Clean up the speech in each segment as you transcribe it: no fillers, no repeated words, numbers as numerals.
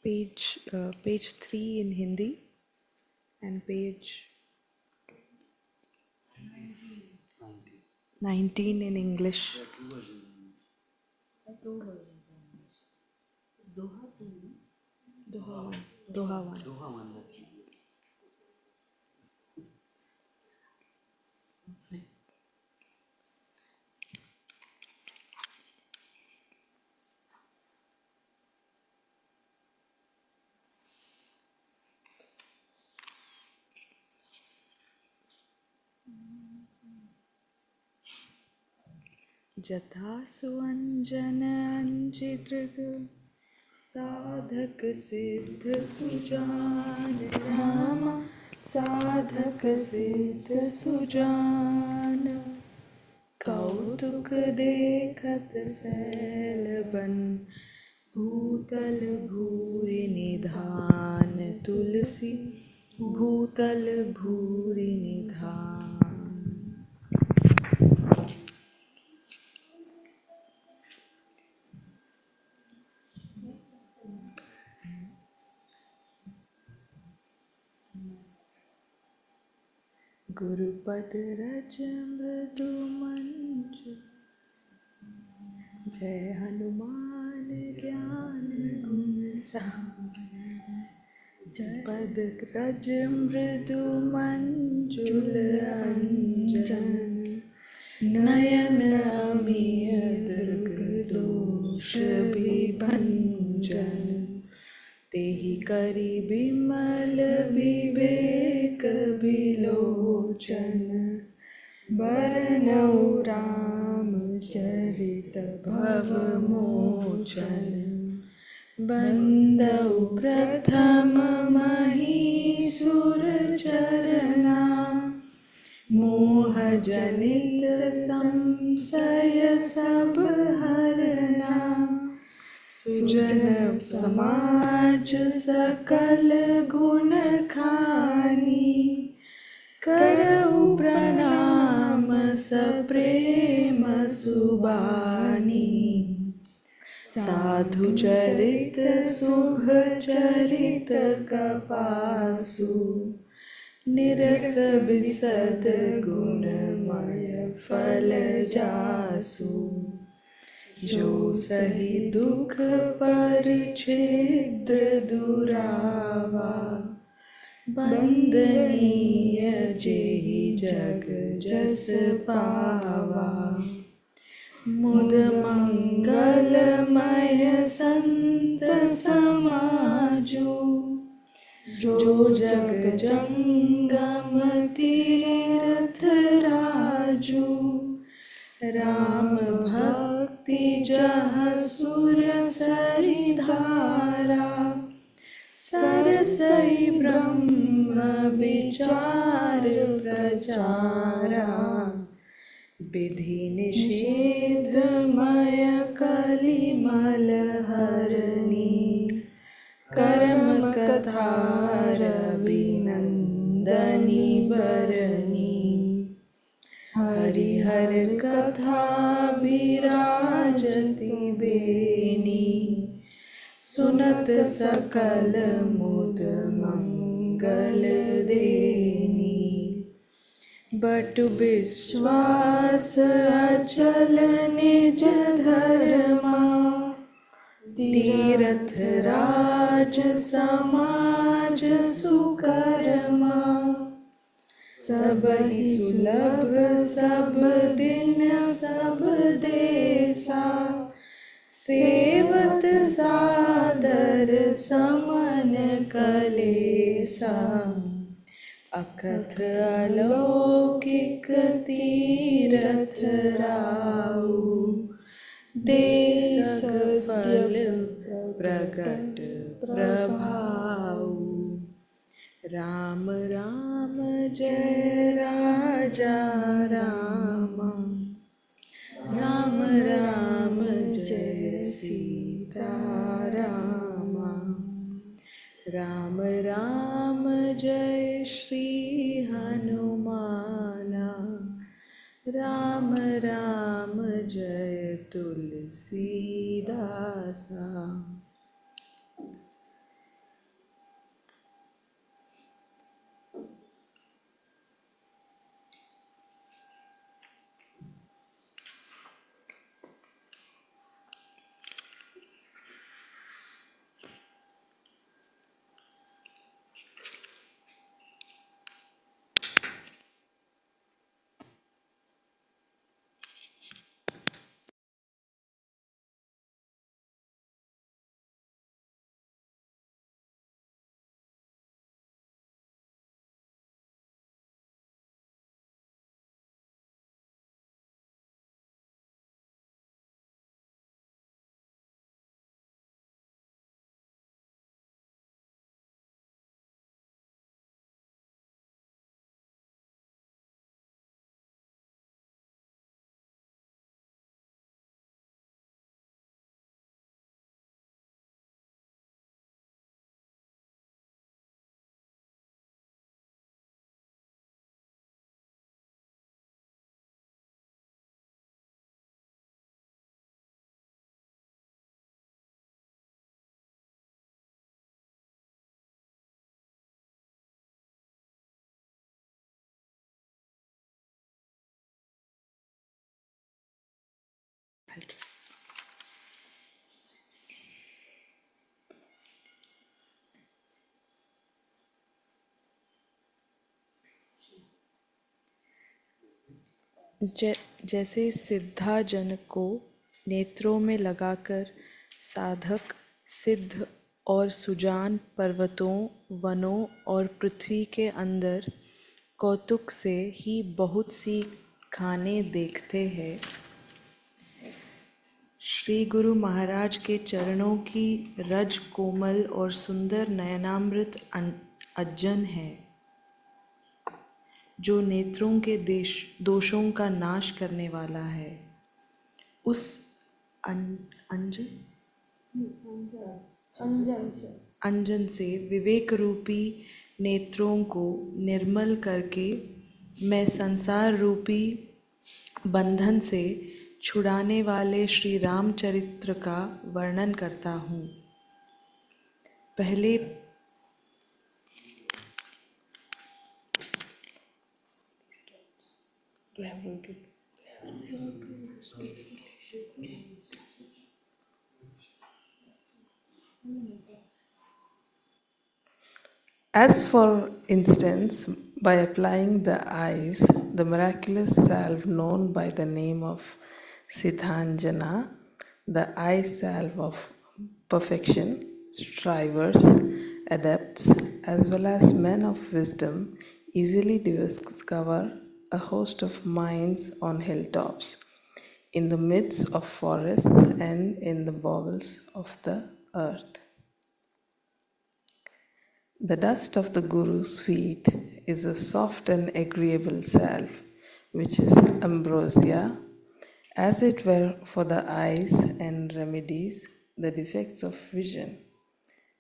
page 3 in Hindi and page 19 in English. Two versions in English. Doha 2. Doha 1. Doha 1, that's easy. जथा सुअंजन अंचितृग साधक सिद्ध सुजान राम साधक सिद्ध सुजान कौतुक देखत सैल बन भूतल भूरि निधान तुलसी भूतल भूरि निधान। गुरुपद रज मृदु मंजु जय हनुमान ज्ञान गुण जय पद रज मृदु मंजुल अंजन नयन अमीय दुर्ग दोष विभंजन तेहि करि बिमल विवेक विलोचन बरनउँ रामचरित भव मोचन बंदउ प्रथम महीसुर चरना मोह जनित संशय सब हरना सुजन समाज सकल गुण खानी करऊ प्रणाम सप्रेम सुबानी साधु चरित शुभ चरित कपासु निरस बिसद गुणमय फल जासु जो सही दुख पर छिद्र दुरावा बंदनीय जेहि जग जस पावा मुद मंगलमय संत समाजु जो जग जंगम तीर्थ राजू राम भक्ति जह सुर सरिधारा सरसई ब्रह्म विचार प्रचारा विधि निषेध मय कलिमल हरणी कर्म कथार विनंदनी बरनी हरिहर कथा विराजति बेनी सुनत सकल मुद मंगल देनी बटु विश्वास अचल निज धर्मा तीरथ राज समाज सुकर्मा सबहि सुलभ सब दिन सब देशा सेवत सादर समन कलेसा अकथ अलौकिक तीरथ राउ देश फल प्रगट प्रभाऊ राम राम जय राजा राम राम राम जय सीता राम राम राम जय श्री हनुमाना राम राम जय तुलसीदासा। जैसे सिद्धा जन को नेत्रों में लगाकर साधक सिद्ध और सुजान पर्वतों, वनों और पृथ्वी के अंदर कौतुक से ही बहुत सी खानें देखते हैं, श्री गुरु महाराज के चरणों की रज कोमल और सुंदर नयनामृत अज्जन है, जो नेत्रों के दोषों का नाश करने वाला है। उस अंजन से विवेक रूपी नेत्रों को निर्मल करके मैं संसार रूपी बंधन से छुड़ाने वाले श्री रामचरित्र का वर्णन करता हूँ। पहले As for instance, by applying the eyes, the miraculous salve known by the name of Siddhanjana, the eye salve of perfection, strivers, adepts, as well as men of wisdom easily discover a host of minds on hilltops, in the midst of forests, and in the bowels of the earth. The dust of the Guru's feet is a soft and agreeable salve, which is ambrosia, as it were for the eyes, and remedies the defects of vision.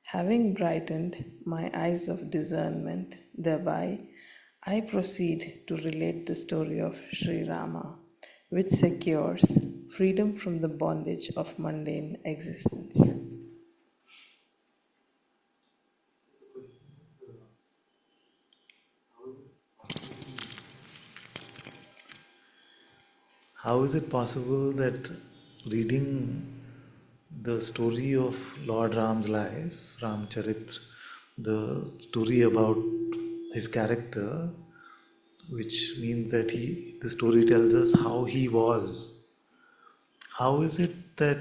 Having brightened my eyes of discernment thereby, I proceed to relate the story of Sri Rama, which secures freedom from the bondage of mundane existence. How is it possible that reading the story of Lord Ram's life, Ramcharitra, the story about his character, which means that the story tells us how he was. How is it that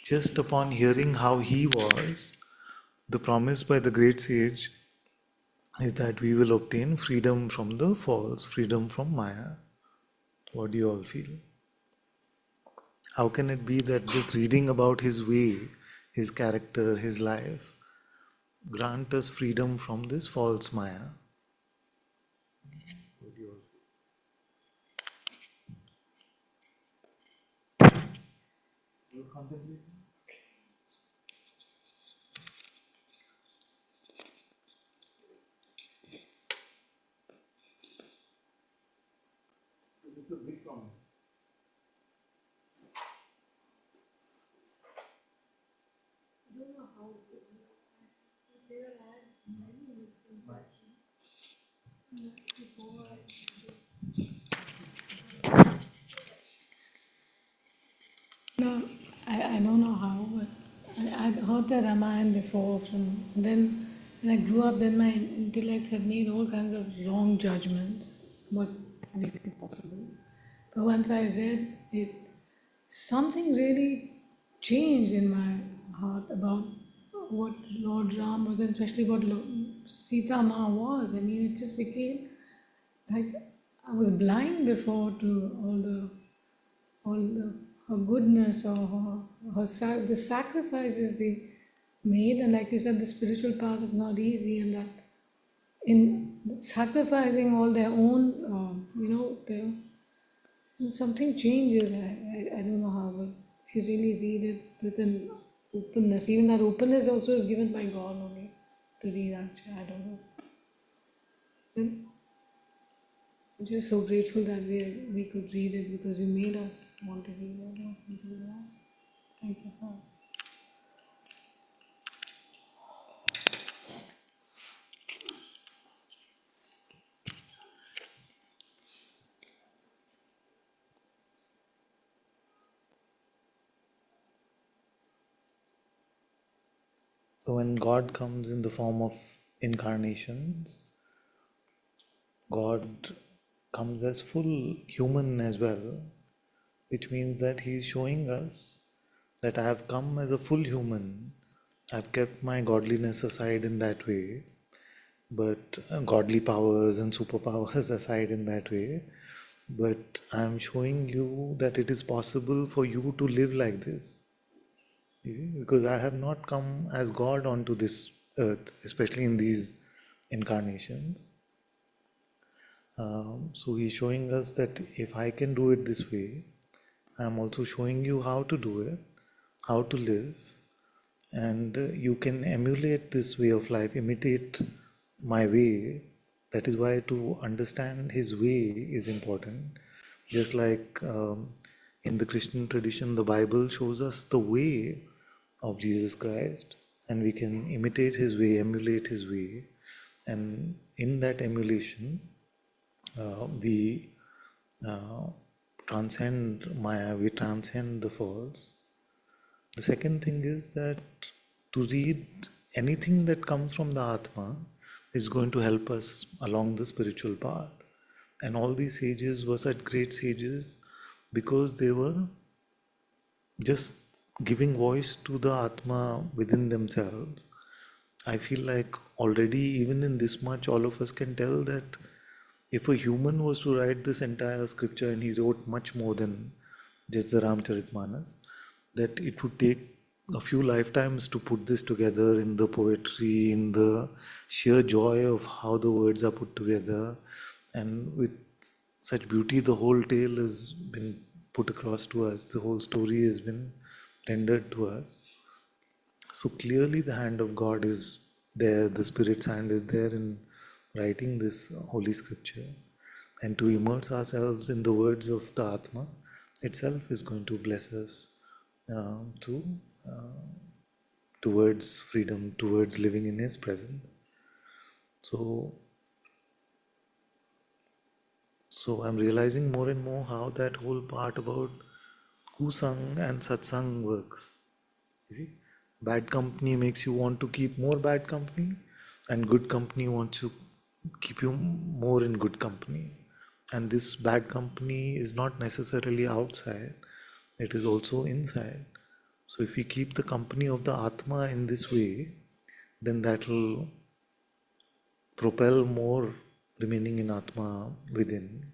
just upon hearing how he was, the promise by the great sage is that we will obtain freedom from the false, freedom from Maya? What do you all feel? How can it be that just reading about his way, his character, his life, grant us freedom from this false Maya? What do you all feel? You contemplate? It's a big promise. I don't know how to do that. There are many misconceptions. Before No, I don't know how, but I'd heard the Ramayana before. Then when I grew up, then my intellect had made all kinds of wrong judgments what make it possible. But once I read it, something really changed in my heart about what Lord Ram was, and especially what Sita Ma was. I mean, it just became like I was blind before to all her goodness or the sacrifices they made, and like you said, the spiritual path is not easy, and that in sacrificing all their own, something changes. I don't know how, but if you really read it with an openness, even that openness also is given by God only to read. Actually, I don't know. And I'm just so grateful that we could read it because you made us want to read it. Want to do that. Thank you for. So when God comes in the form of incarnations, God comes as full human as well, which means that He is showing us that I have come as a full human. I've kept my godliness aside in that way, but godly powers and superpowers aside in that way. But I'm showing you that it is possible for you to live like this. You see, because I have not come as God onto this earth, especially in these incarnations. So He's showing us that if I can do it this way, I'm also showing you how to do it, how to live, and you can emulate this way of life, imitate my way. That is why to understand His way is important. Just like in the Christian tradition, the Bible shows us the way of Jesus Christ, and we can imitate His way, emulate His way, and in that emulation, we transcend Maya, we transcend the false. The second thing is that to read anything that comes from the Atma is going to help us along the spiritual path. And all these sages were such great sages because they were just giving voice to the Atma within themselves. I feel like already, even in this much, all of us can tell that if a human was to write this entire scripture, and he wrote much more than just the Ramcharitmanas, that it would take a few lifetimes to put this together in the poetry, in the sheer joy of how the words are put together, and with such beauty the whole tale has been put across to us, the whole story has been rendered to us. So clearly the hand of God is there, the Spirit's hand is there in writing this holy scripture. And to immerse ourselves in the words of the Atma itself is going to bless us towards freedom, towards living in His presence. So I'm realizing more and more how that whole part about kusang and satsang works. You see, bad company makes you want to keep more bad company, and good company wants to keep you more in good company. And this bad company is not necessarily outside, it is also inside. So if we keep the company of the Atma in this way, then that will propel more remaining in Atma within.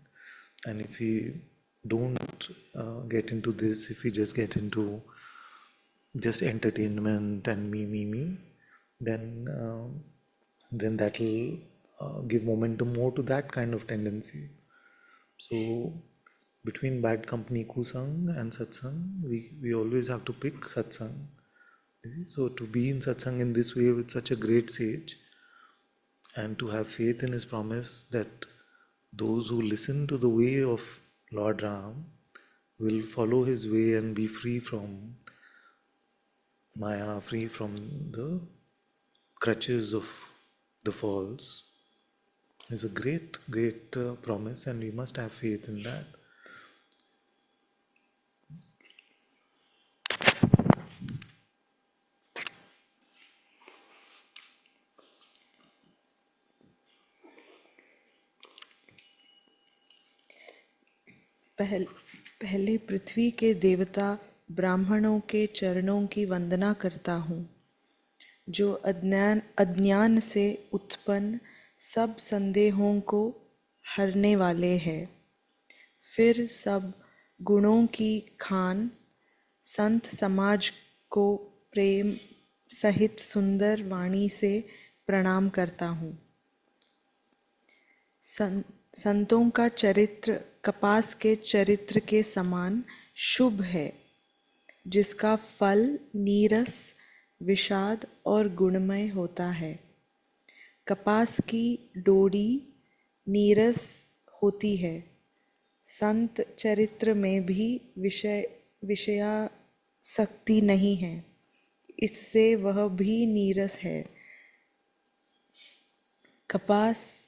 And if we don't get into this, if we just get into just entertainment and me, then that will give momentum more to that kind of tendency. So between bad company kusang and satsang, we always have to pick satsang. So to be in satsang in this way with such a great sage, and to have faith in his promise that those who listen to the way of Lord Ram will follow his way and be free from Maya, free from the crutches of the false, is a great promise, and we must have faith in that. पहले पृथ्वी के देवता ब्राह्मणों के चरणों की वंदना करता हूँ, जो अज्ञान से उत्पन्न सब संदेहों को हरने वाले हैं। फिर सब गुणों की खान संत समाज को प्रेम सहित सुंदर वाणी से प्रणाम करता हूँ। संतों का चरित्र कपास के चरित्र के समान शुभ है, जिसका फल नीरस, विषाद और गुणमय होता है। कपास की डोरी नीरस होती है, संत चरित्र में भी विषयासक्ति नहीं है, इससे वह भी नीरस है। कपास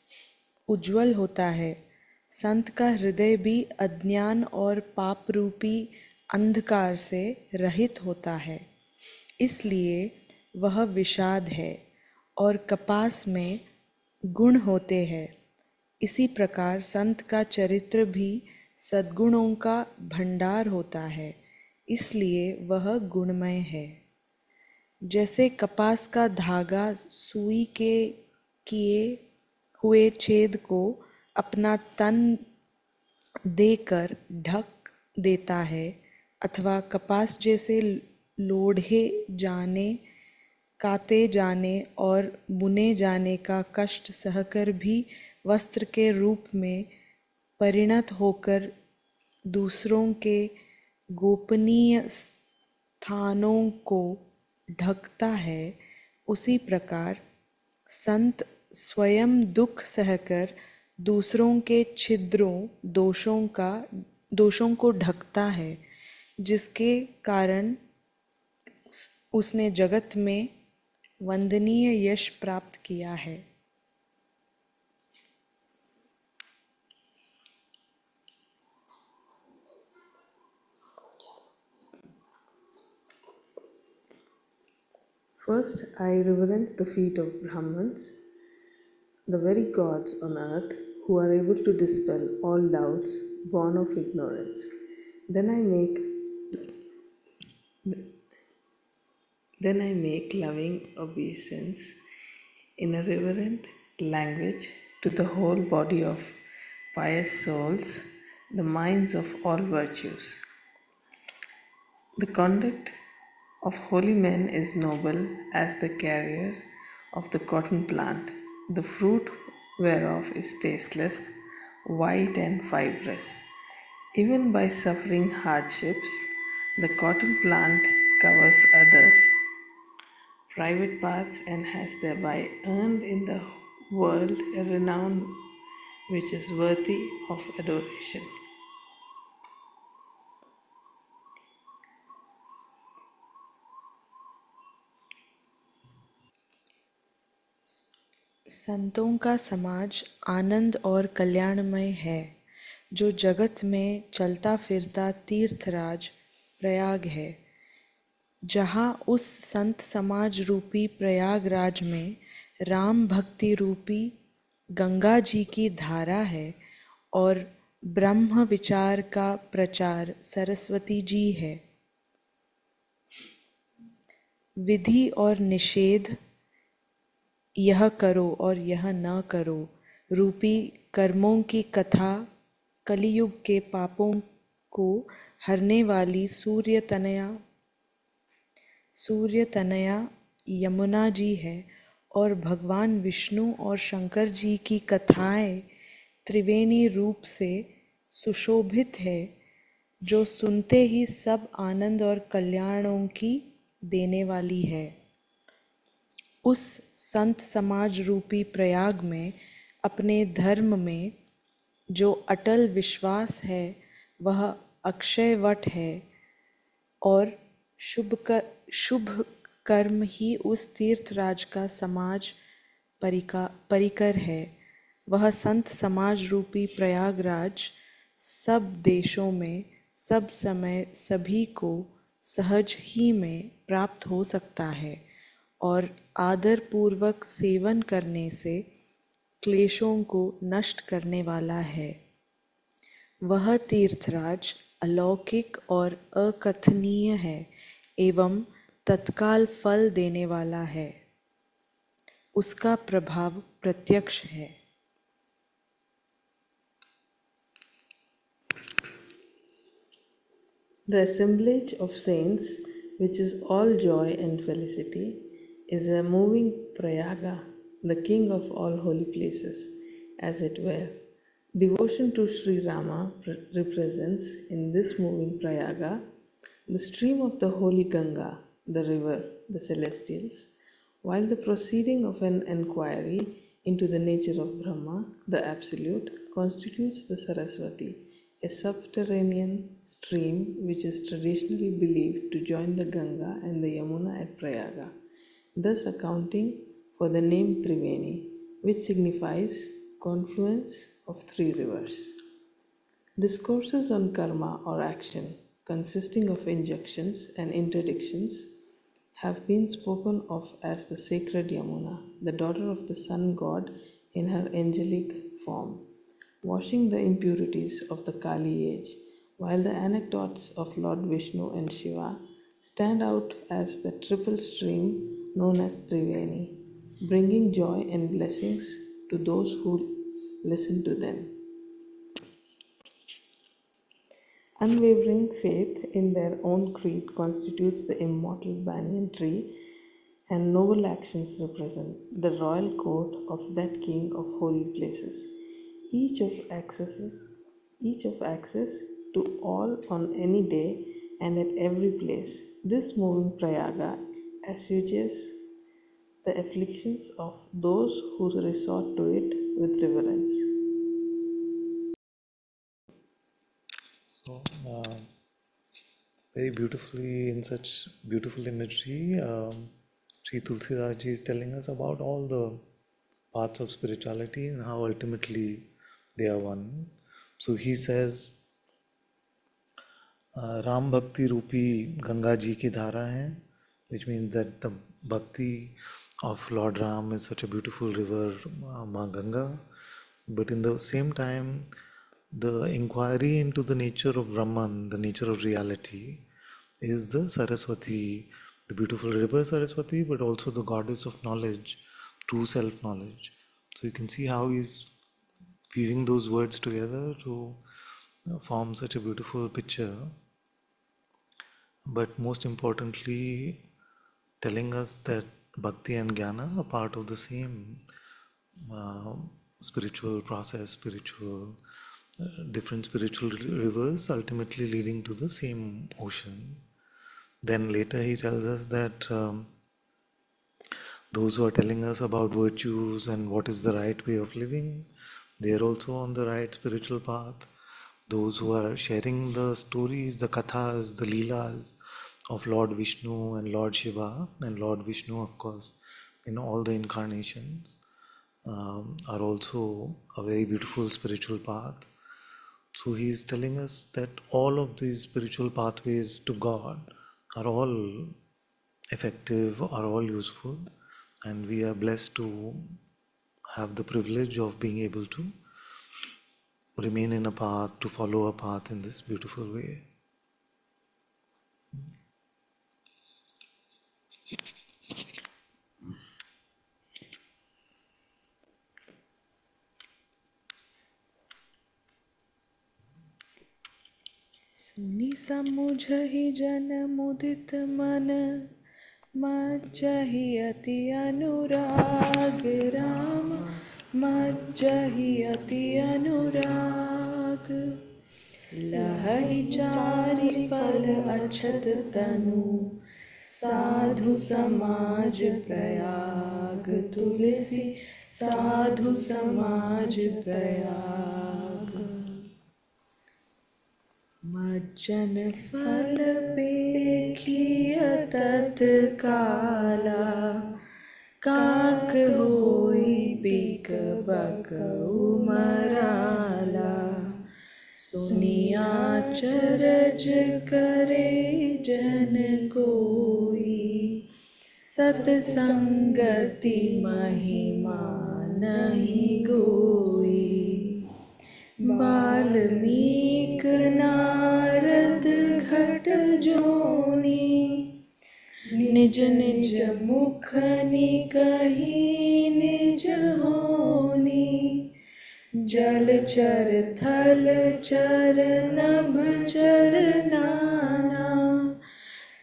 उज्ज्वल होता है, संत का हृदय भी अज्ञान और पाप रूपी अंधकार से रहित होता है, इसलिए वह विषाद है और कपास में गुण होते हैं। इसी प्रकार संत का चरित्र भी सद्गुणों का भंडार होता है, इसलिए वह गुणमय है। जैसे कपास का धागा सुई के किए हुए छेद को अपना तन देकर ढक देता है, अथवा कपास जैसे लोढ़े जाने, काते जाने और बुने जाने का कष्ट सहकर भी वस्त्र के रूप में परिणत होकर दूसरों के गोपनीय स्थानों को ढकता है, उसी प्रकार संत स्वयं दुख सहकर दूसरों के छिद्रों दोषों को ढकता है, जिसके कारण उसने जगत में वंदनीय यश प्राप्त किया है। First, I reverence the feet of Brahmins, the very gods on earth who are able to dispel all doubts born of ignorance. Then I make loving obeisance in a reverent language to the whole body of pious souls, the minds of all virtues. The conduct of holy men is noble as the carrier of the cotton plant, the fruit whereof is tasteless, white and fibrous. Even by suffering hardships, the cotton plant covers others' private paths and has thereby earned in the world a renown which is worthy of adoration. संतों का समाज आनंद और कल्याणमय है, जो जगत में चलता फिरता तीर्थराज प्रयाग है। जहाँ उस संत समाज रूपी प्रयागराज में राम भक्ति रूपी गंगा जी की धारा है और ब्रह्म विचार का प्रचार सरस्वती जी है। विधि और निषेध, यह करो और यह न करो रूपी कर्मों की कथा कलियुग के पापों को हरने वाली सूर्य तनया यमुना जी है, और भगवान विष्णु और शंकर जी की कथाएं त्रिवेणी रूप से सुशोभित है, जो सुनते ही सब आनंद और कल्याणों की देने वाली है। उस संत समाज रूपी प्रयाग में अपने धर्म में जो अटल विश्वास है वह अक्षय वट है, और शुभ कर्म ही उस तीर्थराज का समाज परिकर है। वह संत समाज रूपी प्रयागराज सब देशों में सब समय सभी को सहज ही में प्राप्त हो सकता है, और आदर पूर्वक सेवन करने से क्लेशों को नष्ट करने वाला है। वह तीर्थराज अलौकिक और अकथनीय है एवं तत्काल फल देने वाला है। उसका प्रभाव प्रत्यक्ष है। The assemblage of saints, which is all joy and felicity, is a moving Prayaga, the king of all holy places, as it were. Devotion to Sri Rama represents in this moving Prayaga the stream of the holy Ganga, the river, the celestials, while the proceeding of an enquiry into the nature of Brahma, the Absolute, constitutes the Saraswati, a subterranean stream which is traditionally believed to join the Ganga and the Yamuna at Prayaga, thus accounting for the name Triveni, which signifies confluence of three rivers. Discourses on karma or action, consisting of injunctions and interdictions, have been spoken of as the sacred Yamuna, the daughter of the sun god in her angelic form, washing the impurities of the Kali age, while the anecdotes of Lord Vishnu and Shiva stand out as the triple stream known as Triveni, bringing joy and blessings to those who listen to them. Unwavering faith in their own creed constitutes the immortal banyan tree, and noble actions represent the royal court of that king of holy places, each of access to all on any day and at every place. This moving Prayaga assuages the afflictions of those who resort to it with reverence. So, very beautifully, in such beautiful imagery, Sri Tulsidas Ji is telling us about all the paths of spirituality and how ultimately they are one. So he says, Ram भक्ति रूपी गंगा जी की धारा है, which means that the bhakti of Lord Ram is such a beautiful river, Ma Ganga. But in the same time, the inquiry into the nature of Brahman, the nature of reality, is the Saraswati, the beautiful river Saraswati, but also the goddess of knowledge, true self-knowledge. So you can see how he's weaving those words together to form such a beautiful picture. But most importantly, telling us that Bhakti and Jnana are part of the same spiritual process, different spiritual rivers ultimately leading to the same ocean. Then later he tells us that those who are telling us about virtues and what is the right way of living, they are also on the right spiritual path. Those who are sharing the stories, the kathas, the leelas of Lord Vishnu and Lord Shiva, and Lord Vishnu, of course, in all the incarnations, are also a very beautiful spiritual path. So he is telling us that all of these spiritual pathways to God are all effective, are all useful, and we are blessed to have the privilege of being able to remain in a path, to follow a path in this beautiful way. सुनि समुझहि जन मुदित मन, मज्जहि अति अनुराग राम, मज्जहि अति अनुराग। लहहि चारि फल अक्षत तनु, साधु समाज प्रयाग तुलसी, साधु समाज प्रयाग। मज्जन फल पेखिय तत्काला, काक होई बिक बक उमराला। सुनिया चरज करे जन कोई, सतसंगति महिमा नहीं गोई। बाल्मीक नारद घट जोनी, निज निज मुख निकही निज होनी। जलचर थलचर नभ चर नाना,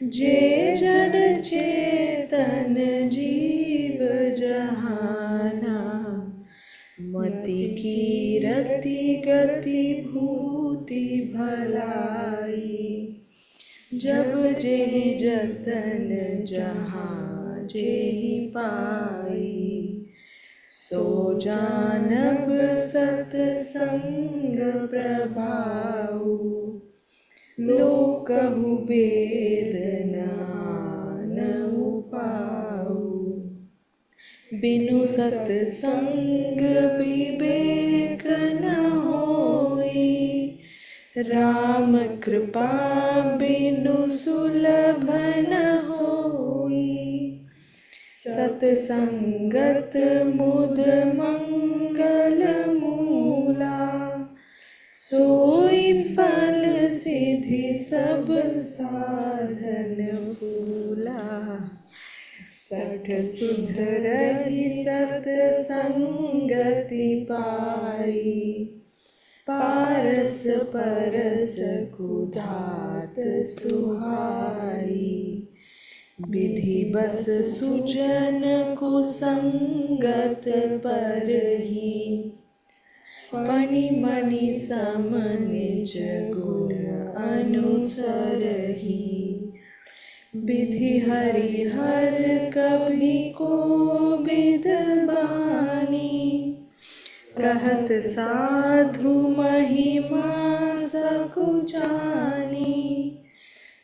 जे जड़ चेतन जीव जहाना। मति की रति गति भूति भलाई, जब जे जतन जहाँ जेहि पाई। सो जानब सतसंग प्रभाऊ, लोकहु वेद नानहु पाऊ। बिनु सतसंग विवेक न होई, राम कृपा बिनु सुलभ न होई, सतसंगत मुद मंगल मूला, सोई फल सिद्धि सब साधन फूला। सठ सुधरहि सतसंगति पाई, पारस परस कुधात सुहाई। विधि बस सुजन कुसंगत परहि, फणि मणि सम निज गुण अनुसरहि। विधि हरिहर कभी को विद बानी, कहत साधु महिमा सकु जानी।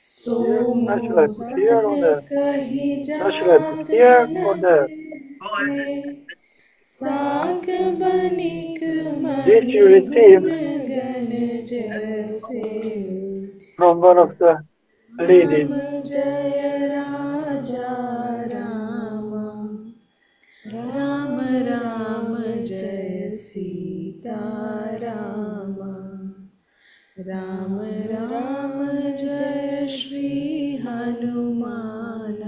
सो मोसन कही जात न कहे, साग Banik This you Mani receive गुण गण जैसे। from one of the Ram ladies. जय राजा राम, राम राम जय सीता राम, राम राम जय श्री हनुमान,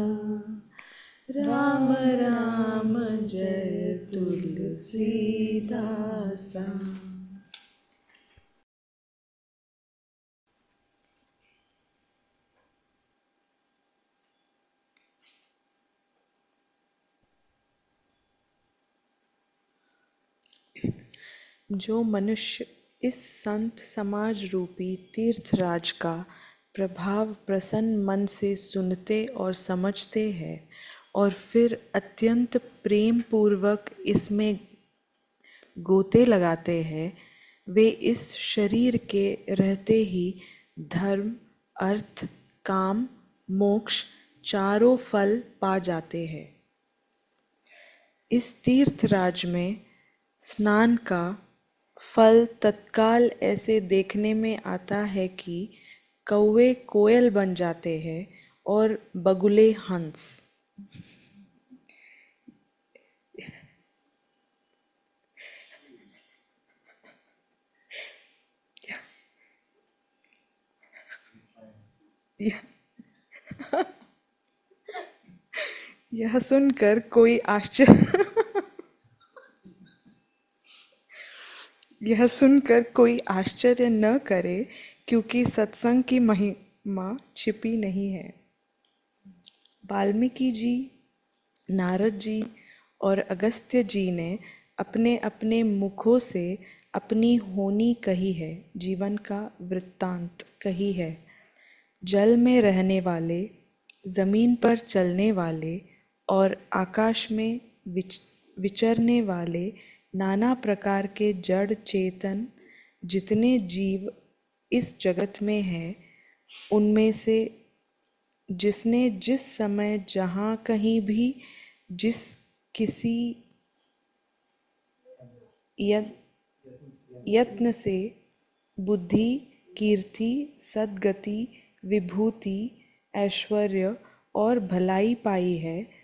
राम राम जय तुलसीदासा। जो मनुष्य इस संत समाज रूपी तीर्थराज का प्रभाव प्रसन्न मन से सुनते और समझते हैं और फिर अत्यंत प्रेम पूर्वक इसमें गोते लगाते हैं, वे इस शरीर के रहते ही धर्म, अर्थ, काम, मोक्ष चारों फल पा जाते हैं। इस तीर्थराज में स्नान का फल तत्काल ऐसे देखने में आता है कि कौवे कोयल बन जाते हैं और बगुले हंस। यह सुनकर कोई आश्चर्य यह सुनकर कोई आश्चर्य न करे, क्योंकि सत्संग की महिमा छिपी नहीं है। वाल्मीकि जी, नारद जी और अगस्त्य जी ने अपने अपने मुखों से अपनी होनी कही है, जीवन का वृत्तांत कही है। जल में रहने वाले, जमीन पर चलने वाले और आकाश में विचरने वाले नाना प्रकार के जड़ चेतन जितने जीव इस जगत में हैं, उनमें से जिसने जिस समय जहाँ कहीं भी जिस किसी यत्न से बुद्धि, कीर्ति, सद्गति, विभूति, ऐश्वर्य और भलाई पाई है,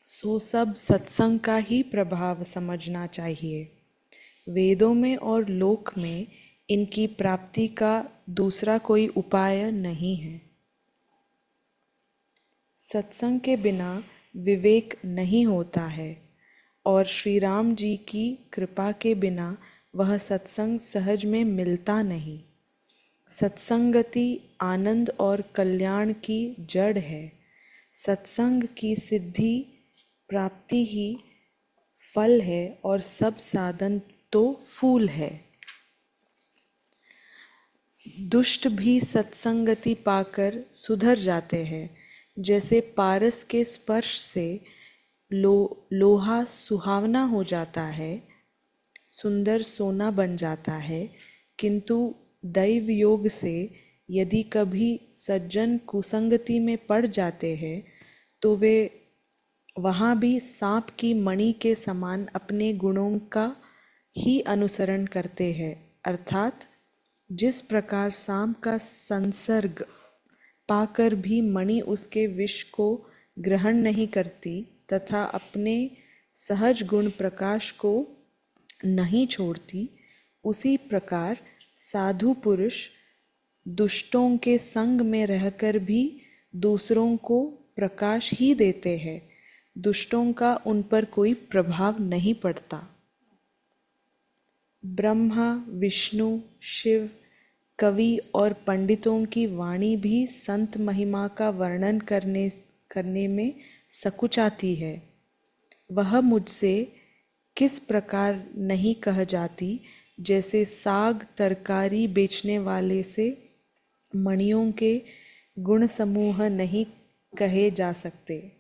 सो सब सत्संग का ही प्रभाव समझना चाहिए। वेदों में और लोक में इनकी प्राप्ति का दूसरा कोई उपाय नहीं है। सत्संग के बिना विवेक नहीं होता है और श्री राम जी की कृपा के बिना वह सत्संग सहज में मिलता नहीं। सत्संगति आनंद और कल्याण की जड़ है। सत्संग की सिद्धि प्राप्ति ही फल है और सब साधन तो फूल है। दुष्ट भी सत्संगति पाकर सुधर जाते हैं। जैसे पारस के स्पर्श से लोहा सुहावना हो जाता है, सुंदर सोना बन जाता है, किंतु दैव योग से यदि कभी सज्जन कुसंगति में पड़ जाते हैं तो वे वहाँ भी सांप की मणि के समान अपने गुणों का ही अनुसरण करते हैं, अर्थात जिस प्रकार सांप का संसर्ग पाकर भी मणि उसके विष को ग्रहण नहीं करती तथा अपने सहज गुण प्रकाश को नहीं छोड़ती, उसी प्रकार साधु पुरुष दुष्टों के संग में रहकर भी दूसरों को प्रकाश ही देते हैं, दुष्टों का उन पर कोई प्रभाव नहीं पड़ता। ब्रह्मा, विष्णु, शिव, कवि और पंडितों की वाणी भी संत महिमा का वर्णन करने में सकुचाती है। वह मुझसे किस प्रकार नहीं कह जाती, जैसे साग तरकारी बेचने वाले से मणियों के गुण समूह नहीं कहे जा सकते।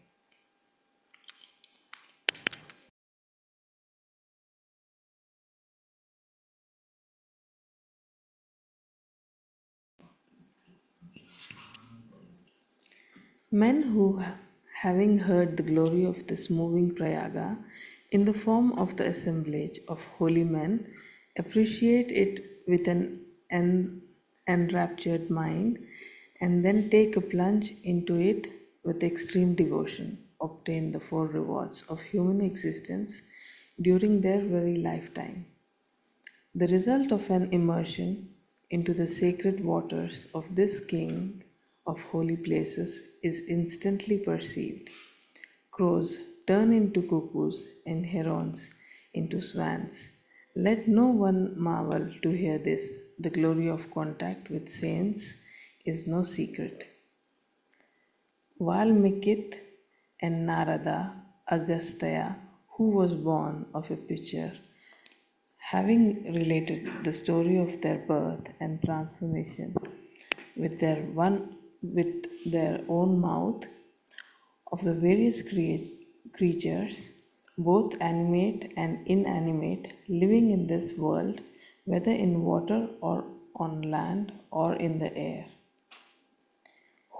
Men who, having heard the glory of this moving Prayaga in the form of the assemblage of holy men, appreciate it with an enraptured mind, and then take a plunge into it with extreme devotion, obtain the four rewards of human existence during their very lifetime. The result of an immersion into the sacred waters of this king of holy places is instantly perceived. Crows turn into cuckoos and herons into swans. Let no one marvel to hear this. The glory of contact with saints is no secret. Valmikit and Narada, Agastya, who was born of a pitcher, having related the story of their birth and transformation with their own mouth of the various creatures, both animate and inanimate, living in this world, whether in water or on land or in the air.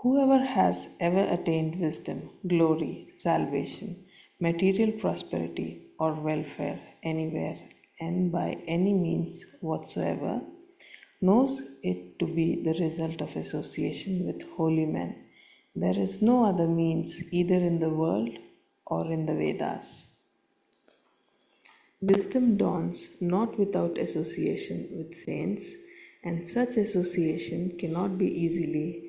Whoever has ever attained wisdom, glory, salvation, material prosperity, or welfare anywhere and by any means whatsoever, knows it to be the result of association with holy men. There is no other means either in the world or in the Vedas. Wisdom dawns not without association with saints, and such association cannot be easily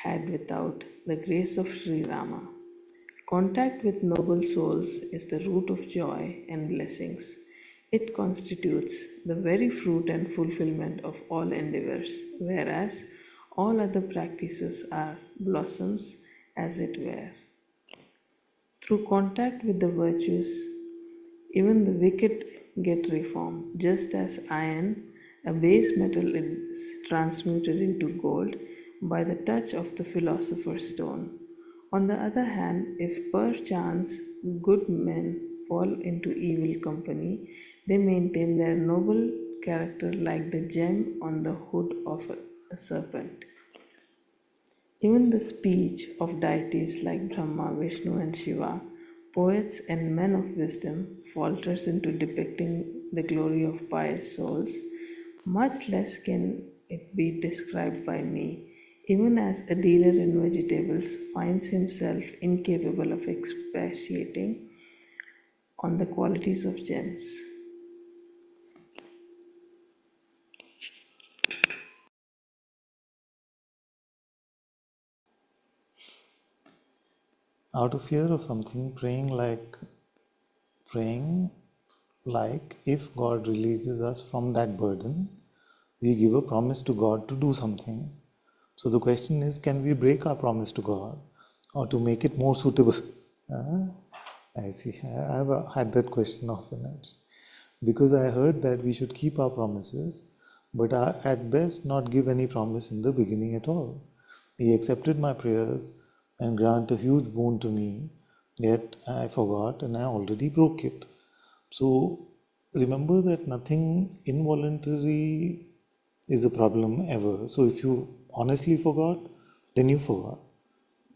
had without the grace of Sri Rama. Contact with noble souls is the root of joy and blessings. It constitutes the very fruit and fulfillment of all endeavors, whereas all other practices are blossoms, as it were. Through contact with the virtues, even the wicked get reformed, just as iron, a base metal, is transmuted into gold by the touch of the philosopher's stone. On the other hand, if perchance good men fall into evil company, they maintain their noble character like the gem on the hood of a serpent. Even the speech of deities like Brahma, Vishnu, and Shiva, poets and men of wisdom, falters into depicting the glory of pious souls. Much less can it be described by me, even as a dealer in vegetables finds himself incapable of expatiating on the qualities of gems. Out of fear of something, praying like if God releases us from that burden, we give a promise to God to do something. So the question is, can we break our promise to God or to make it more suitable? I see. I've had that question often, actually. Because I heard that we should keep our promises, but at best not give any promise in the beginning at all. He accepted my prayers and granted a huge boon to me, yet I forgot and I already broke it. So remember that nothing involuntary is a problem ever. So if you honestly forgot, then you forgot.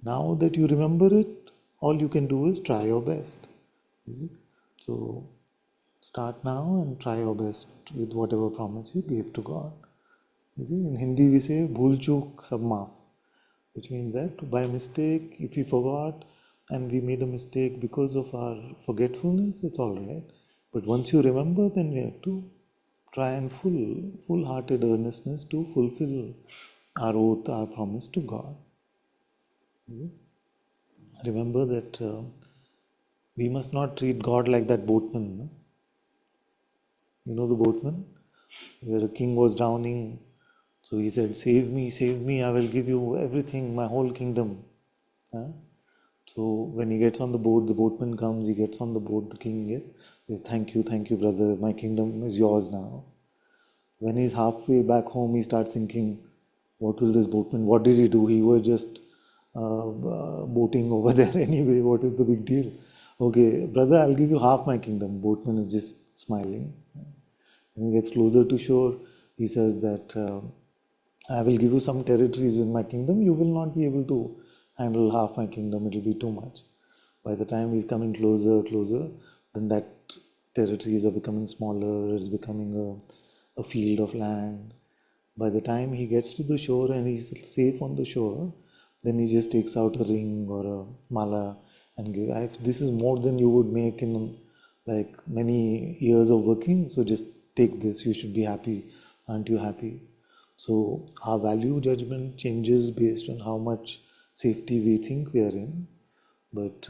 Now that you remember it, all you can do is try your best. You see? So start now and try your best with whatever promise you gave to God. You see, in Hindi we say bhool chook sab maaf, which means that by mistake, if we forgot and we made a mistake because of our forgetfulness, it's all right. But once you remember, then we have to try and full-hearted earnestness to fulfill our oath, our promise to God. Remember that we must not treat God like that boatman. No? You know the boatman? Where a king was drowning, so he said, save me, I will give you everything, my whole kingdom. Huh? So when he gets on the boat, the boatman comes, he gets on the boat, the king says, thank you, brother, my kingdom is yours now. When he's halfway back home, he starts thinking, what will this boatman, what did he do? He was just boating over there anyway, what is the big deal? Okay, brother, I'll give you half my kingdom. Boatman is just smiling. When he gets closer to shore, he says that I will give you some territories in my kingdom. You will not be able to handle half my kingdom. It will be too much. By the time he's coming closer, then that territories are becoming smaller. It's becoming a field of land. By the time he gets to the shore and he's safe on the shore, then he just takes out a ring or a mala and gives. This is more than you would make in like many years of working. So just take this. You should be happy. Aren't you happy? So our value judgment changes based on how much safety we think we are in. But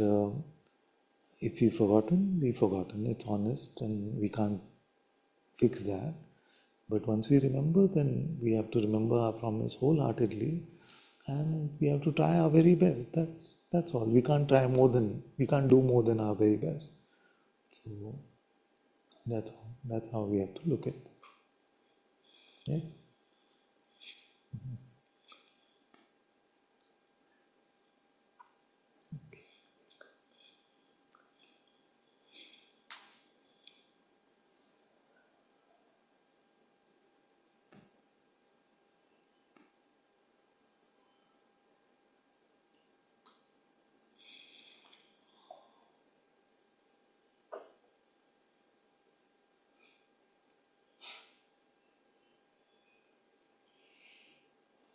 if we've forgotten, we've forgotten. It's honest and we can't fix that. But once we remember, then we have to remember our promise wholeheartedly and we have to try our very best. That's all. We can't do more than our very best. So that's all. That's how we have to look at this. Yes?